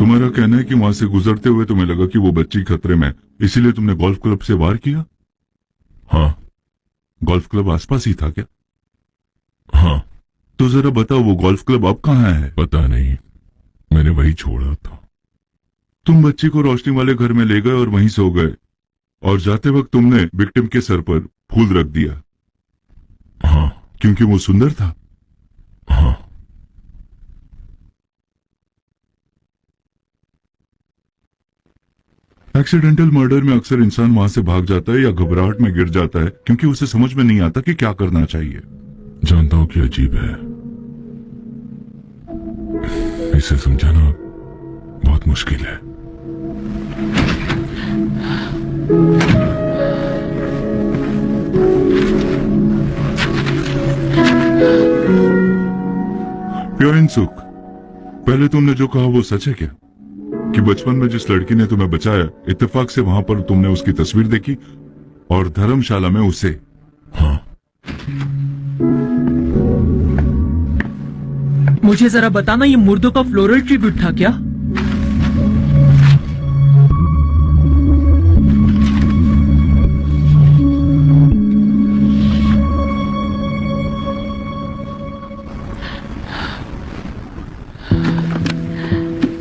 तुम्हारा कहना है कि वहां से गुजरते हुए तुम्हें लगा कि वो बच्ची खतरे में, इसीलिए तुमने गोल्फ क्लब से वार किया? हाँ। गोल्फ क्लब आसपास ही था क्या? हाँ। तो जरा बताओ वो गोल्फ क्लब अब कहाँ है? पता नहीं, मैंने वही छोड़ा था। तुम बच्ची को रोशनी वाले घर में ले गए और वहीं सो गए, और जाते वक्त तुमने विक्टिम के सर पर फूल रख दिया। हाँ। क्योंकि वो सुंदर था। हाँ। एक्सीडेंटल मर्डर में अक्सर इंसान वहां से भाग जाता है या घबराहट में गिर जाता है क्योंकि उसे समझ में नहीं आता कि क्या करना चाहिए। जानता हूं कि अजीब है, इसे समझाना बहुत मुश्किल है। प्योइन सुख, पहले तुमने जो कहा वो सच है क्या? कि बचपन में जिस लड़की ने तुम्हें बचाया, इत्तेफाक से वहां पर तुमने उसकी तस्वीर देखी और धर्मशाला में उसे? हाँ। मुझे जरा बताना, ये मुर्दों का फ्लोरल ट्रिब्यूट था क्या?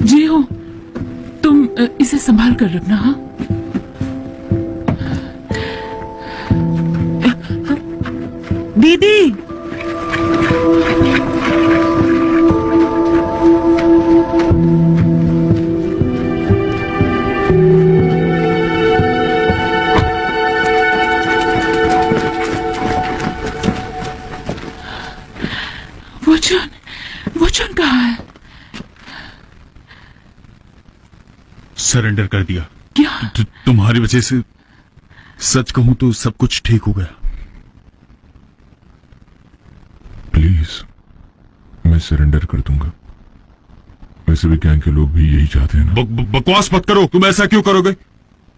जी हो, तुम इसे संभाल कर रखना। हाँ, दीदी। वचन कहाँ है? सरेंडर कर दिया। क्या? तुम्हारी वजह से, सच कहूं तो सब कुछ ठीक हो गया। प्लीज, मैं सरेंडर कर दूंगा। वैसे भी गैंग के लोग भी यही चाहते हैं ना। बकवास मत करो। तुम ऐसा क्यों करोगे?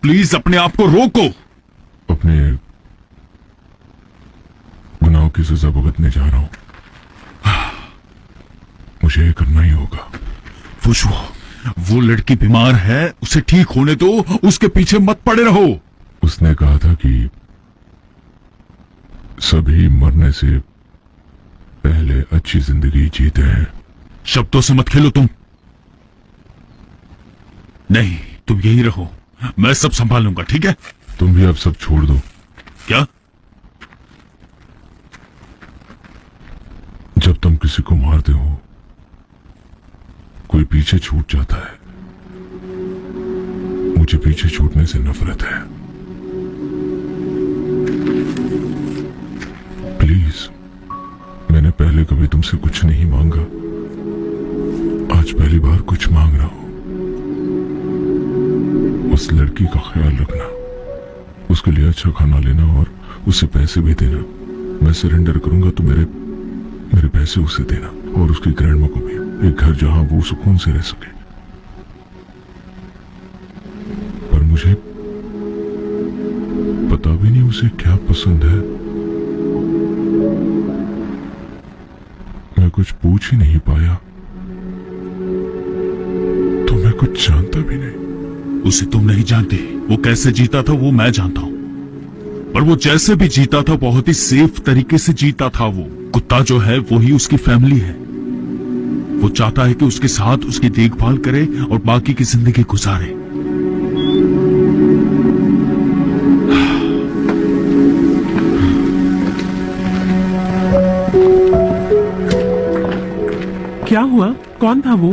प्लीज अपने आप को रोको। अपने गुनाहों की सजा भुगतने जा रहा हूं। मुझे ये करना ही होगा। वो लड़की बीमार है, उसे ठीक होने दो, उसके पीछे मत पड़े रहो। उसने कहा था कि सभी मरने से पहले अच्छी जिंदगी जीते हैं। शब्दों से मत खेलो तुम। नहीं, तुम यही रहो, मैं सब संभाल लूंगा, ठीक है? तुम भी अब सब छोड़ दो। क्या? जब तुम किसी को मारते हो, कोई पीछे छूट जाता है। मुझे पीछे छूटने से नफरत है। प्लीज, मैंने पहले कभी तुमसे कुछ नहीं मांगा, आज पहली बार कुछ मांग रहा हूं। उस लड़की का ख्याल रखना, उसके लिए अच्छा खाना लेना और उसे पैसे भी देना। मैं सरेंडर करूंगा तो मेरे पैसे उसे देना, और उसकी ग्रैंडमा को भी, एक घर जहां वो सुकून से रह सके। पर मुझे पता भी नहीं उसे क्या पसंद है। मैं कुछ पूछ ही नहीं पाया, तो मैं कुछ जानता भी नहीं। उसे तुम नहीं जानते। वो कैसे जीता था वो मैं जानता हूं, पर वो जैसे भी जीता था बहुत ही सेफ तरीके से जीता था। वो कुत्ता जो है वो ही उसकी फैमिली है। वो चाहता है कि उसके साथ उसकी देखभाल करे और बाकी की जिंदगी गुजारे। क्या हुआ? कौन था वो?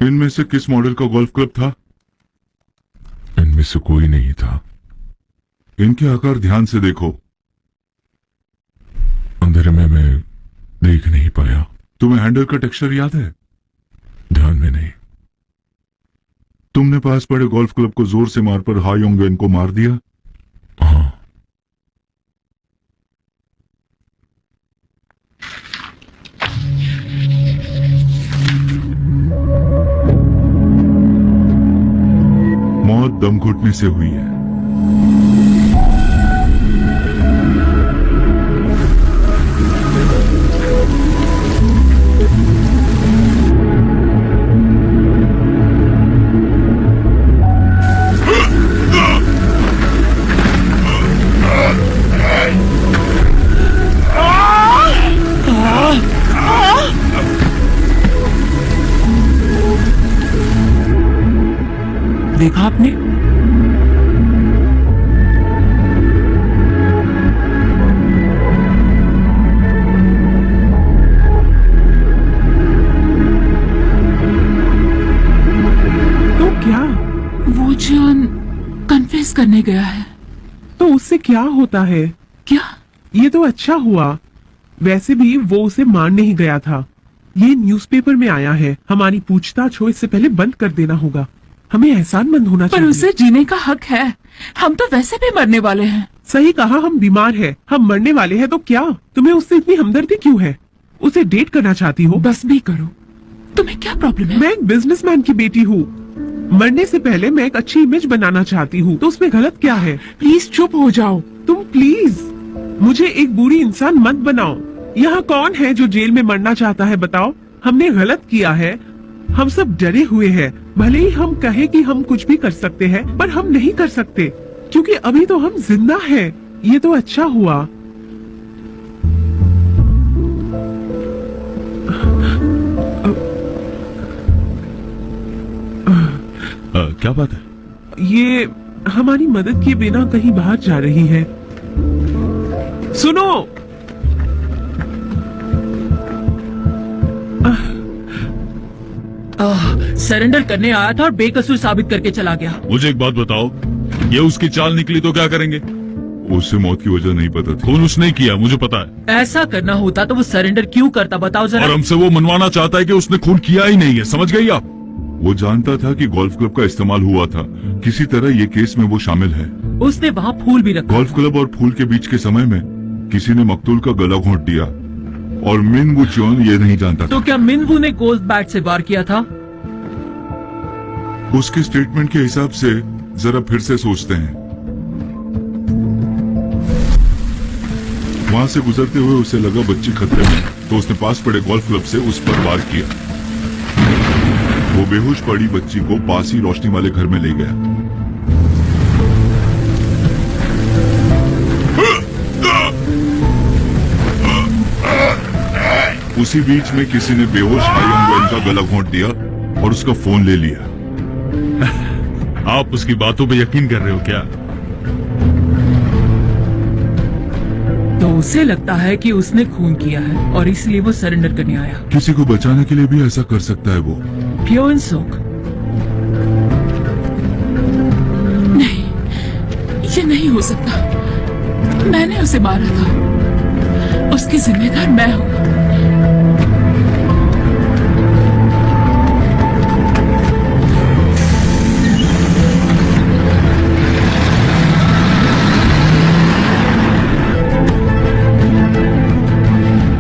इनमें से किस मॉडल का गोल्फ क्लब था? इनमें से कोई नहीं था। इनके आकार ध्यान से देखो। अंधेरे में मैं देख नहीं पाया। तुम्हें हैंडल का टेक्सचर याद है? ध्यान में नहीं। तुमने पास पड़े गोल्फ क्लब को जोर से मार पर हायोंगन को मार दिया? हाँ। मौत दम घुटने से हुई है। देखा आपने? तो क्या? वो जॉन कन्फेस करने गया है। तो उससे क्या होता है? क्या? ये तो अच्छा हुआ। वैसे भी वो उसे मारने ही गया था। ये न्यूज़पेपर में आया है। हमारी पूछताछ हो इससे पहले बंद कर देना होगा। हमें एहसानमंद होना पर चाहिए। उसे जीने का हक है। हम तो वैसे भी मरने वाले हैं। सही कहा, हम बीमार हैं, हम मरने वाले हैं, तो क्या तुम्हें उससे इतनी हमदर्दी क्यों है? उसे डेट करना चाहती हो? बस भी करो। तुम्हें क्या प्रॉब्लम है? मैं एक बिजनेसमैन की बेटी हूँ। मरने से पहले मैं एक अच्छी इमेज बनाना चाहती हूँ, तो उसमें गलत क्या है? प्लीज चुप हो जाओ। तुम प्लीज मुझे एक बुरी इंसान मत बनाओ। यहाँ कौन है जो जेल में मरना चाहता है, बताओ? हमने गलत किया है। हम सब डरे हुए हैं। भले ही हम कहें कि हम कुछ भी कर सकते हैं, पर हम नहीं कर सकते क्योंकि अभी तो हम जिंदा हैं। ये तो अच्छा हुआ। क्या बात है? ये हमारी मदद किए बिना कहीं बाहर जा रही है। सुनो, सरेंडर करने आया था और बेकसूर साबित करके चला गया। मुझे एक बात बताओ, ये उसकी चाल निकली तो क्या करेंगे? उससे मौत की वजह नहीं पता थी। खून उसने किया, मुझे पता है। ऐसा करना होता तो वो सरेंडर क्यों करता, बताओ और जरा। हमसे वो मनवाना चाहता है कि उसने खून किया ही नहीं है। समझ गई आप? वो जानता था कि गोल्फ क्लब का इस्तेमाल हुआ था। किसी तरह ये केस में वो शामिल है। उसने वहाँ फूल भी रखा। गोल्फ क्लब और फूल के बीच के समय में किसी ने मकतूल का गला घोंट दिया और मिन वू च्योन ये नहीं जानता था। तो क्या मिनवू ने गोल्फ बैट से वार किया था? उसके स्टेटमेंट के हिसाब से जरा फिर से सोचते हैं। वहां से गुजरते हुए उसे लगा बच्ची खतरे में, तो उसने पास पड़े गोल्फ क्लब से उस पर वार किया। वो बेहोश पड़ी बच्ची को पास ही रोशनी वाले घर में ले गया। उसी बीच में किसी ने बेहोश आयंग वेन का गला घोंट दिया और उसका फोन ले लिया। आप उसकी बातों पे यकीन कर रहे हो क्या? तो उसे लगता है कि उसने खून किया है और इसलिए वो सरेंडर करने आया। किसी को बचाने के लिए भी ऐसा कर सकता है वो। प्योर सोक। नहीं, ये नहीं हो सकता। मैंने उसे मारा था। उसकी जिम्मेदार मैं हूँ।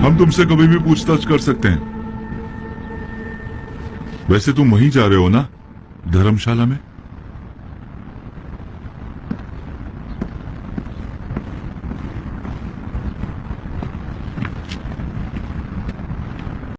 हम तुमसे कभी भी पूछताछ कर सकते हैं। वैसे तुम वहीं जा रहे हो ना, धर्मशाला में?